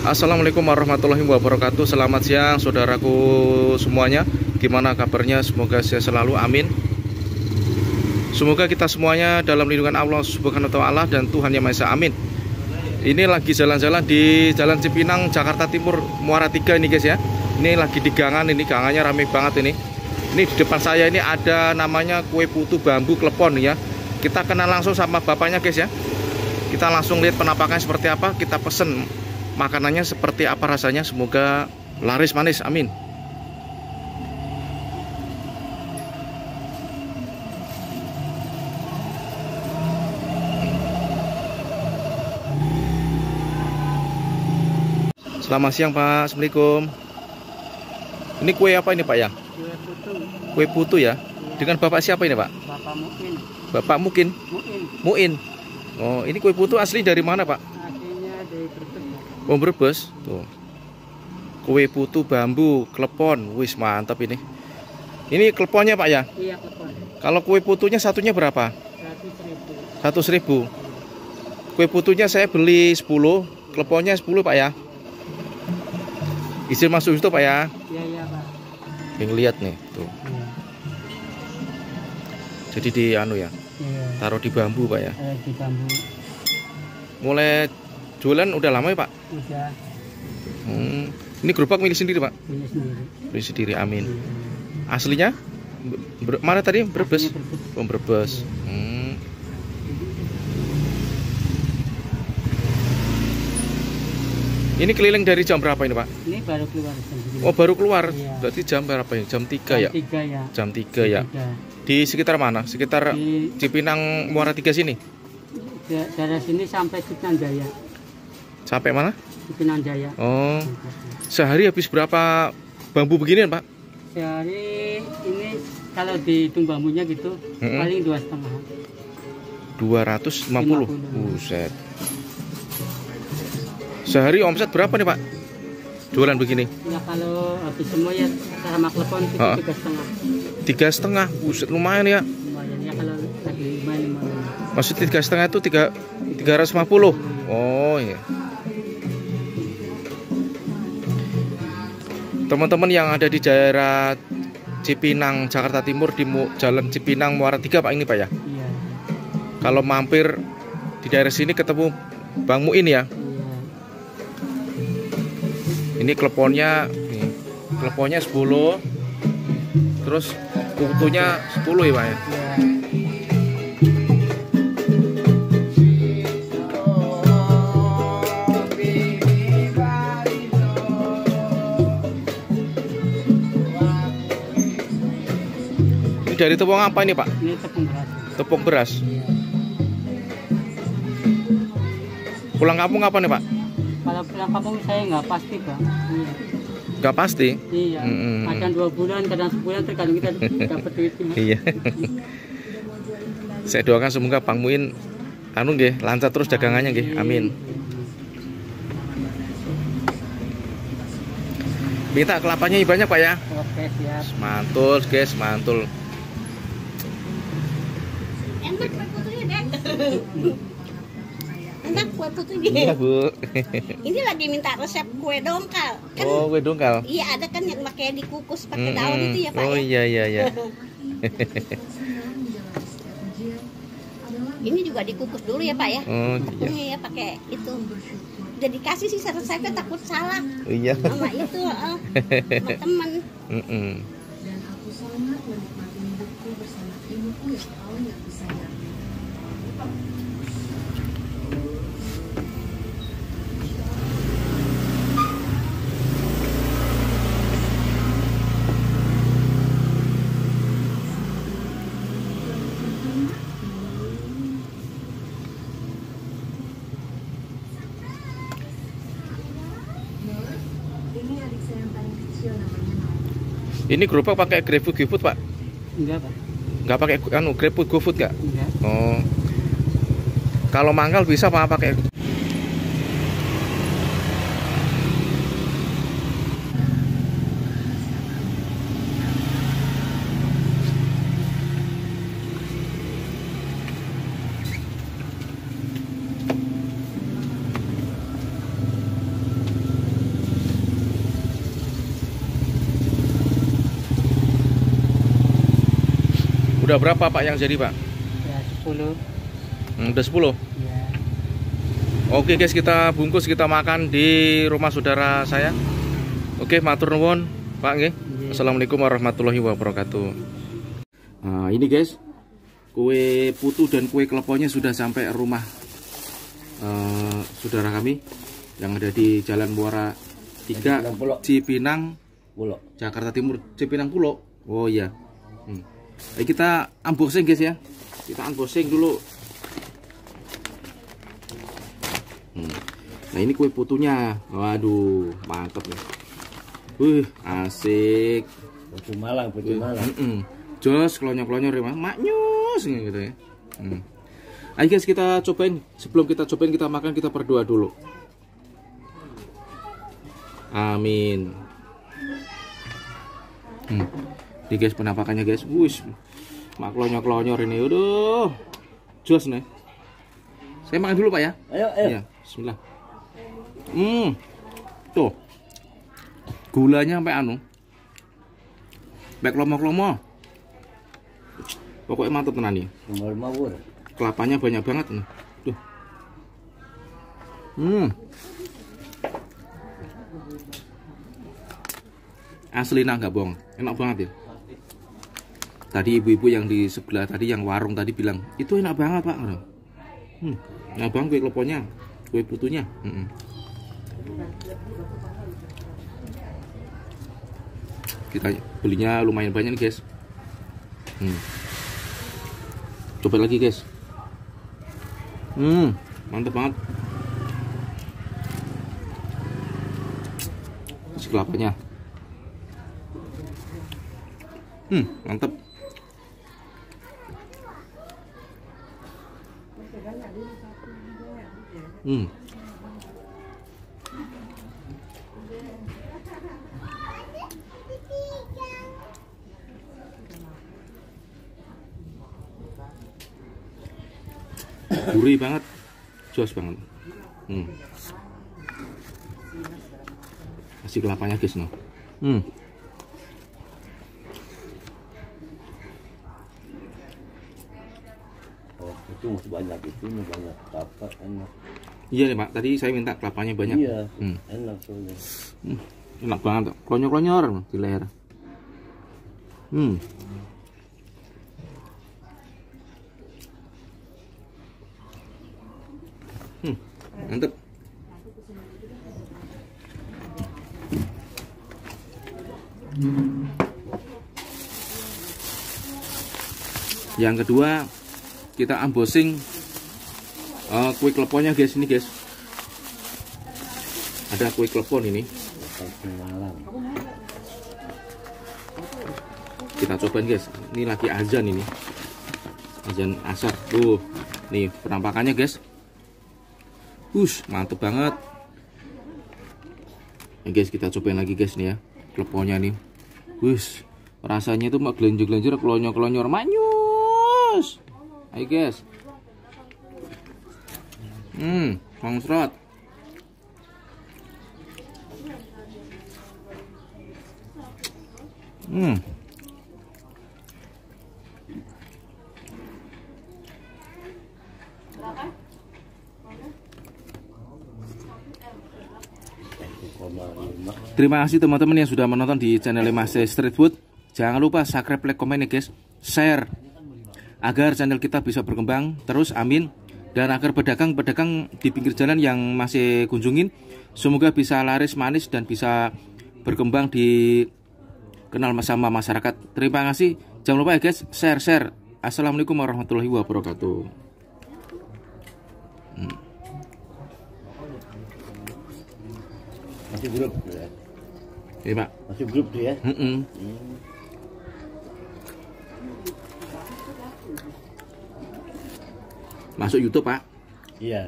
Assalamualaikum warahmatullahi wabarakatuh. Selamat siang saudaraku semuanya. Gimana kabarnya? Semoga sehat selalu, amin. Semoga kita semuanya dalam lindungan Allah Subhanahu wa ta'ala dan Tuhan Yang Maha Esa, amin. Ini lagi jalan-jalan di Jalan Cipinang, Jakarta Timur, Muara 3 ini guys ya. Ini lagi di gangan, ini gangannya rame banget ini. Ini di depan saya ini ada namanya kue putu bambu klepon ya. Kita kenal langsung sama bapaknya guys ya. Kita langsung lihat penampakannya seperti apa, kita pesen makanannya seperti apa rasanya. Semoga laris manis, amin. Selamat siang Pak, Assalamualaikum. Ini kue apa ini Pak ya? Kue putu. Kue putu ya? Dengan Bapak siapa ini Pak? Bapak Muin. Bapak Muin? Muin. Oh, ini kue putu asli dari mana Pak? Aslinya dari Brebes. Oh, Brebes. Tuh. Kue putu bambu klepon. Wis mantap ini. Ini kleponnya Pak ya? Iya, klepon. Kalau kue putunya satunya berapa? 100.000. 100.000. Kue putunya saya beli 10, kleponnya 10 Pak ya. Izin masuk itu Pak ya. Iya, Pak. Yang lihat nih, tuh. Iya. Jadi di anu ya. Iya. Taruh di bambu Pak ya. Di bambu. Mulai jualan udah lama ya Pak? Udah. Ini gerobak milik sendiri Pak? Punya sendiri. Milik sendiri, amin. Aslinya? Mana tadi? Brebes? Oh, Brebes. Ini keliling dari jam berapa ini Pak? Ini baru keluar jam segini. Oh, baru keluar. Iya. Berarti jam berapa ya? Jam 3 ya? Jam 3 ya. Jam 3 ya. 3. Di sekitar mana? Sekitar Di Cipinang Muara 3 sini? dari sini sampai Cipinang Jaya. Sampai mana? Cipinang Jaya. Oh. Sehari habis berapa bambu beginian Pak? Sehari ini kalau dihitung bambunya gitu paling 2,5. 250. Buset. Sehari omset berapa nih Pak? Jualan begini? Ya kalau habis semua ya sama klepon itu 3,5. 3,5. Buset, lumayan ya. Lumayan ya kalau lagi lumayan. Maksudnya 3,5 itu 350. Oh iya. Teman-teman yang ada di daerah Cipinang, Jakarta Timur, di Jalan Cipinang Muara 3 Pak ini Pak ya. Iya. Kalau mampir di daerah sini ketemu Bang Muin ya. Iya. Ini kleponnya 10. Terus putunya 10 ya Pak ya. Iya. Ini dari tepung apa ini Pak? Ini tepung beras. Tepung beras. Iya. Pulang kampung apa nih Pak? Kalau pulang kampung saya nggak pasti Pak. Iya. Gak pasti. Iya. Kadang 2 bulan, kadang sebulan tergantung kita dapat duitnya. Iya. Saya doakan semoga Bang Muin anu nggih lancar terus dagangannya nggih. Amin. Minta kelapanya banyak Pak ya. Oke, siap. Mantul guys, mantul. Enak kue putunya, Dek. Enak kue putunya. Iya Bu. Ini lagi minta resep kue dongkal. Kan, Oh, kue dongkal. iya ada kan yang pakai dikukus pakai daun itu ya Pak. Oh Ya? iya. Ini juga dikukus dulu ya Pak ya. Oh iya. Tepungnya ya pakai itu. Udah dikasih sih resepnya takut salah Iya. sama itu sama temen. Dan aku sangat menikmati hidupku bersama ibuku yang kau nggak bisa lihat. Ini adik saya yang paling kecil namanya Noah. Ini gerobak pakai GrabFood GoFood Pak? Enggak Pak. Nggak pakai GrabFood GoFood nggak? Enggak. Oh. Kalau mangkal bisa Pak pakai? Udah berapa Pak yang jadi Pak? Ya 10. Udah 10? Ya. Oke guys, kita bungkus, kita makan di rumah saudara saya. Oke, matur nuwun Pak nggih. Assalamualaikum warahmatullahi wabarakatuh. Nah, ini guys, kue putu dan kue kleponya sudah sampai rumah saudara kami yang ada di Jalan Muara 3 Cipinang Pulo, Jakarta Timur. Cipinang Pulo. Oh iya. Ayo kita unboxing guys ya. Kita unboxing dulu. Nah ini kue putunya. Waduh, mantep nih. Asik. Putu Malang, putu Malang. Jos, klonyor-klonyor ya, maknyus gitu ya. Ayo guys, kita cobain. Sebelum kita cobain, kita makan, kita berdoa dulu. Amin. Ini guys penampakannya guys. Wush, mak klonyor-klonyor ini. Udah, jos nih. Saya makan dulu Pak ya. Ayo. Ya, bismillah. Tuh. Gulanya sampai anu. Baik lomo-lomo. Pokoknya mantap tenan nih. Nomor mawur. Kelapanya banyak banget nih. Tuh. Asli nah nggak bohong. Enak banget ya. Tadi ibu-ibu yang di sebelah tadi yang warung tadi bilang, "Itu enak banget, Pak." Enak banget kue kleponya, kue putunya. Kita belinya lumayan banyak nih guys. Coba lagi guys. Mantap banget. Si kelapanya. Mantap. Gurih banget, jos banget. Masih kelapanya guys no. Oh, itu masih banyak, itu banyak apa enak. Iya nih Pak, tadi saya minta kelapanya banyak. Iya, enak soalnya. Enak banget, klonyor-klonyor di leher. Mantep. Yang kedua kita unboxing kue kleponnya guys, ini guys. Ada kue klepon ini. Kita cobain guys. Ini lagi azan ini. Azan asar. Tuh, nih penampakannya guys. Mantep banget. Nah, guys, kita cobain lagi guys nih ya. Kleponnya nih. Rasanya tuh mak gelenjur-gelenjur, klonyor-klonyor, manyus. Ayo guys. Langsrot. Terima kasih teman-teman yang sudah menonton di channel Mas Street Food. Jangan lupa subscribe, like, komen ya guys, share agar channel kita bisa berkembang terus, amin. Dan agar pedagang-pedagang di pinggir jalan yang masih kunjungin semoga bisa laris manis dan bisa berkembang di kenal sama masyarakat. Terima kasih. Jangan lupa ya guys, share. Assalamualaikum warahmatullahi wabarakatuh. Masih grup ya? Iya Pak. Masih grup tuh ya? Masuk YouTube Pak. Iya.